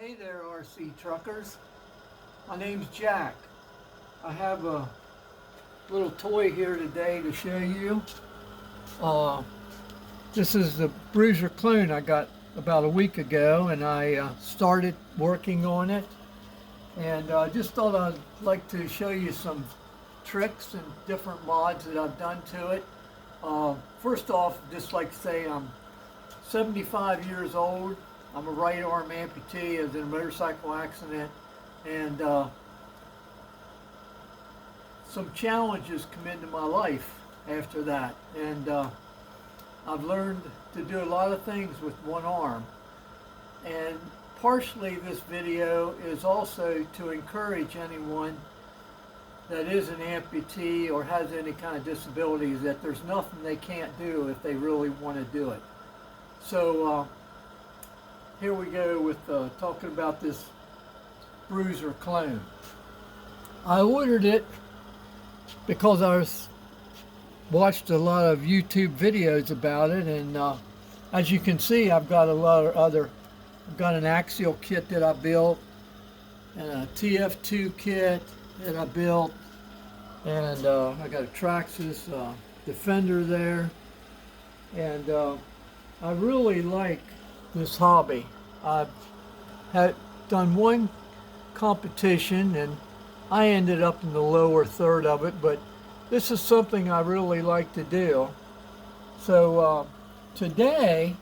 Hey there, RC truckers. My name's Jack. I have a little toy here today to show you. This is the Bruiser Clone I got about a week ago, and I started working on it. And I just thought I'd like to show you some tricks and different mods that I've done to it. First off, just like to say I'm 75 years old. I'm a right arm amputee. I was in a motorcycle accident, and some challenges come into my life after that. And I've learned to do a lot of things with one arm. And partially this video is also to encourage anyone that is an amputee or has any kind of disabilities that there's nothing they can't do if they really want to do it. So here we go with talking about this Bruiser Clone. I ordered it because I watched a lot of YouTube videos about it, and as you can see, I've got a lot of I've got an Axial kit that I built, and a TF2 kit that I built, and I got a Traxxas Defender there, and I really like this hobby. I've had done one competition and I ended up in the lower third of it, but this is something I really like to do. So today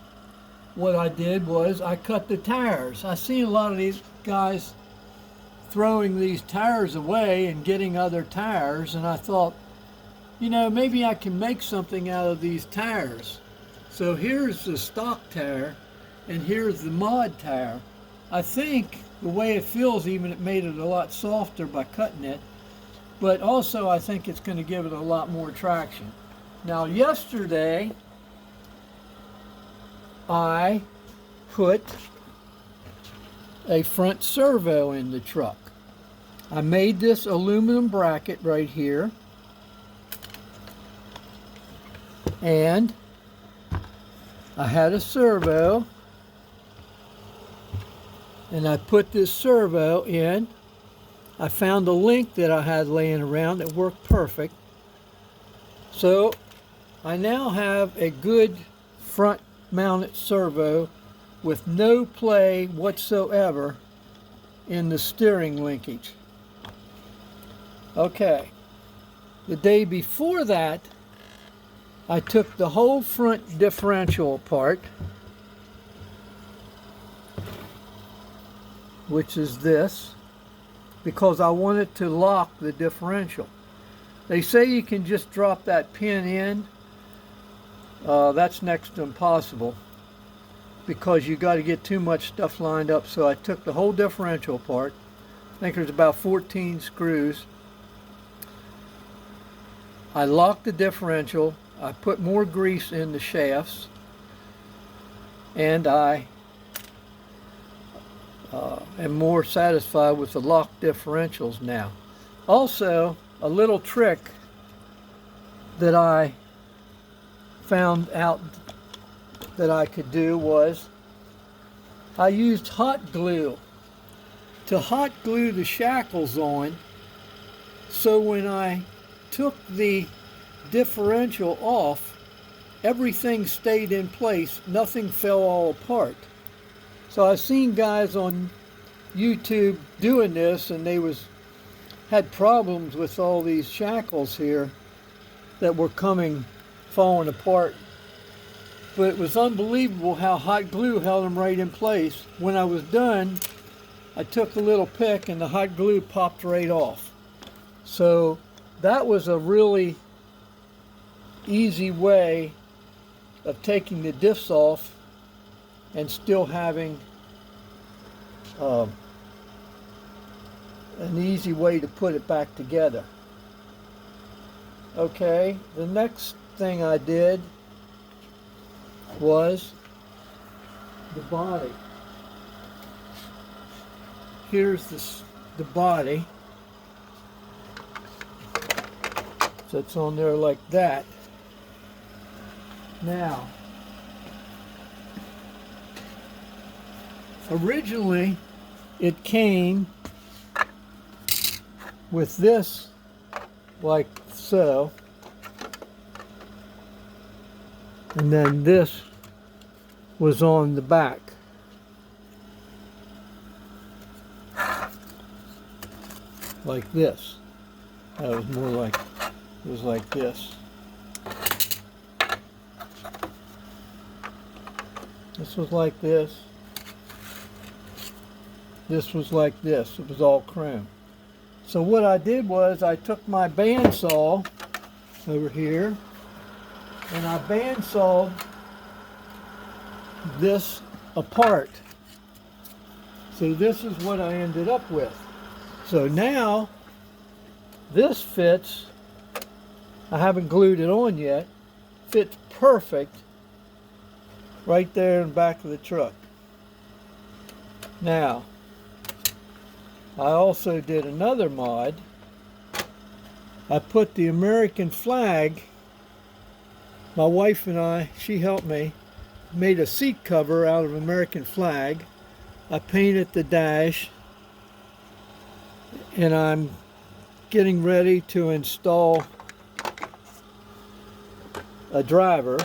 what I did was I cut the tires. I see a lot of these guys throwing these tires away and getting other tires, and I thought, you know, maybe I can make something out of these tires. So here's the stock tire, and here's the mod tire. I think the way it feels, even it made it a lot softer by cutting it, but also I think it's going to give it a lot more traction. Now yesterday I put a front servo in the truck. I made this aluminum bracket right here, and I had a servo, and I put this servo in. I found a link that I had laying around that worked perfect. So I now have a good front mounted servo with no play whatsoever in the steering linkage. Okay, the day before that, I took the whole front differential apart, which is this, because I wanted to lock the differential. They say you can just drop that pin in. That's next to impossible because you got to get too much stuff lined up. So I took the whole differential apart. I think there's about 14 screws. I locked the differential. I put more grease in the shafts, and I am more satisfied with the locked differentials now. Also, a little trick that I found out that I could do was I used hot glue to hot glue the shackles on, so when I took the differential off, everything stayed in place, nothing fell all apart. So I've seen guys on YouTube doing this, and they had problems with all these shackles here that were falling apart. But it was unbelievable how hot glue held them right in place. When I was done, I took a little pick and the hot glue popped right off. So that was a really easy way of taking the diffs off and still having an easy way to put it back together. Okay, the next thing I did was the body. Here's the body. So it's on there like that. Now, originally it came with this like so, and then this was on the back. Like this. That was more like, it was like this. This was like this. This was like this. It was all chrome. So what I did was I took my bandsaw over here and I bandsawed this apart. So this is what I ended up with. So now this fits, I haven't glued it on yet, fits perfect right there in the back of the truck. Now, I also did another mod. I put the American flag, my wife and I, she helped me, made a seat cover out of American flag. I painted the dash, and I'm getting ready to install a driver,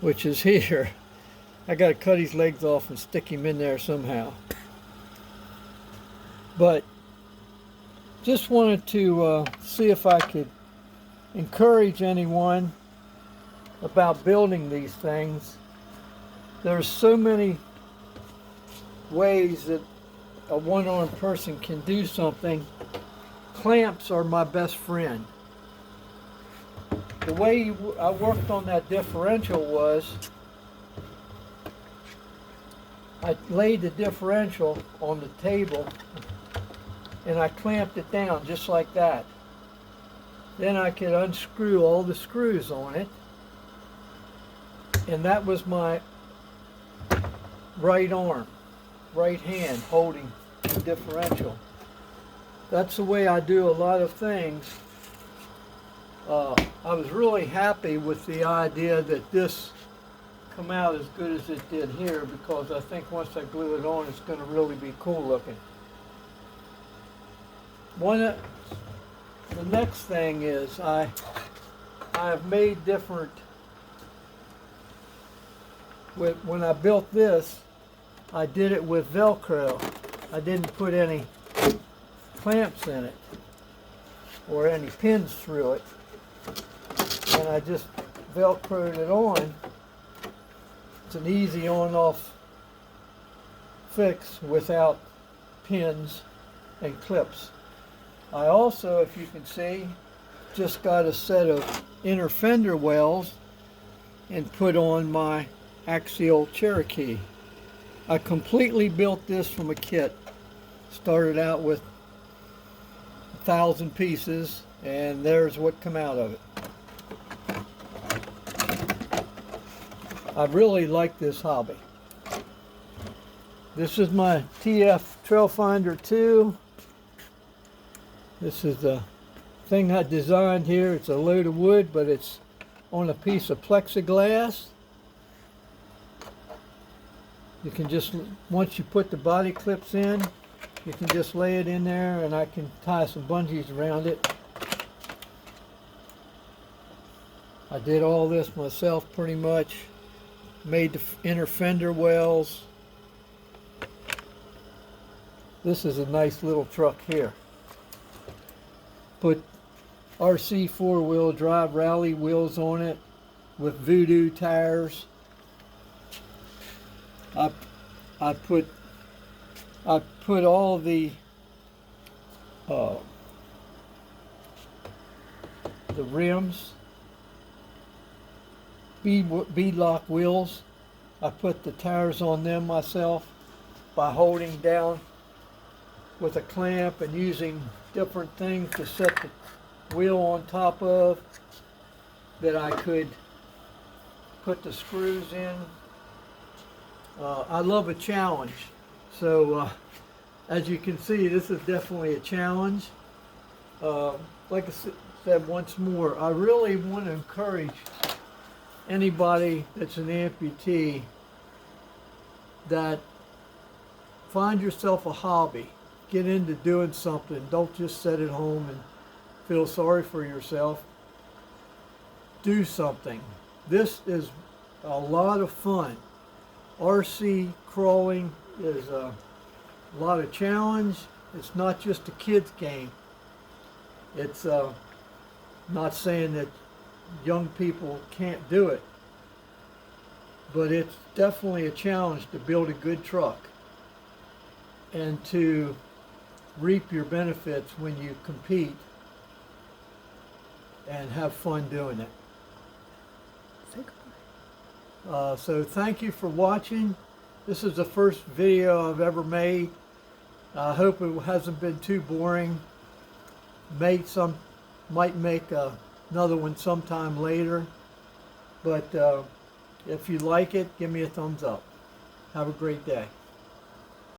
which is here. I got to cut his legs off and stick him in there somehow. But just wanted to see if I could encourage anyone about building these things. There's so many ways that a one-armed person can do something. Clamps are my best friend. The way I worked on that differential was I laid the differential on the table and I clamped it down just like that. Then I could unscrew all the screws on it, and that was my right arm, right hand holding the differential. That's the way I do a lot of things. I was really happy with the idea that this come out as good as it did here, because I think once I glue it on, it's going to really be cool looking. The next thing is I've made different. When I built this, I did it with Velcro. I didn't put any clamps in it or any pins through it, and I just Velcroed it on. It's an easy on-off fix without pins and clips. I also, if you can see, just got a set of inner fender wells and put on my Axial Cherokee. I completely built this from a kit. Started out with 1,000 pieces, and there's what come out of it. I really like this hobby. This is my TF Trail Finder 2. This is the thing I designed here. It's a load of wood, but it's on a piece of plexiglass. You can just, once you put the body clips in, you can just lay it in there, and I can tie some bungees around it. I did all this myself pretty much. Made the inner fender wells. This is a nice little truck here. Put RC 4-wheel drive rally wheels on it with Voodoo tires. I put all the rims, beadlock wheels. I put the tires on them myself by holding down with a clamp and using different things to set the wheel on top of, that I could put the screws in. I love a challenge, so as you can see, this is definitely a challenge. Like I said once more, I really want to encourage anybody that's an amputee that find yourself a hobby. Get into doing something. Don't just sit at home and feel sorry for yourself. Do something. This is a lot of fun. RC crawling is a lot of challenge. It's not just a kid's game. It's not saying that young people can't do it, but it's definitely a challenge to build a good truck and to reap your benefits when you compete and have fun doing it. So thank you for watching. This is the first video I've ever made. I hope it hasn't been too boring. Might make another one sometime later. But if you like it, give me a thumbs up. Have a great day.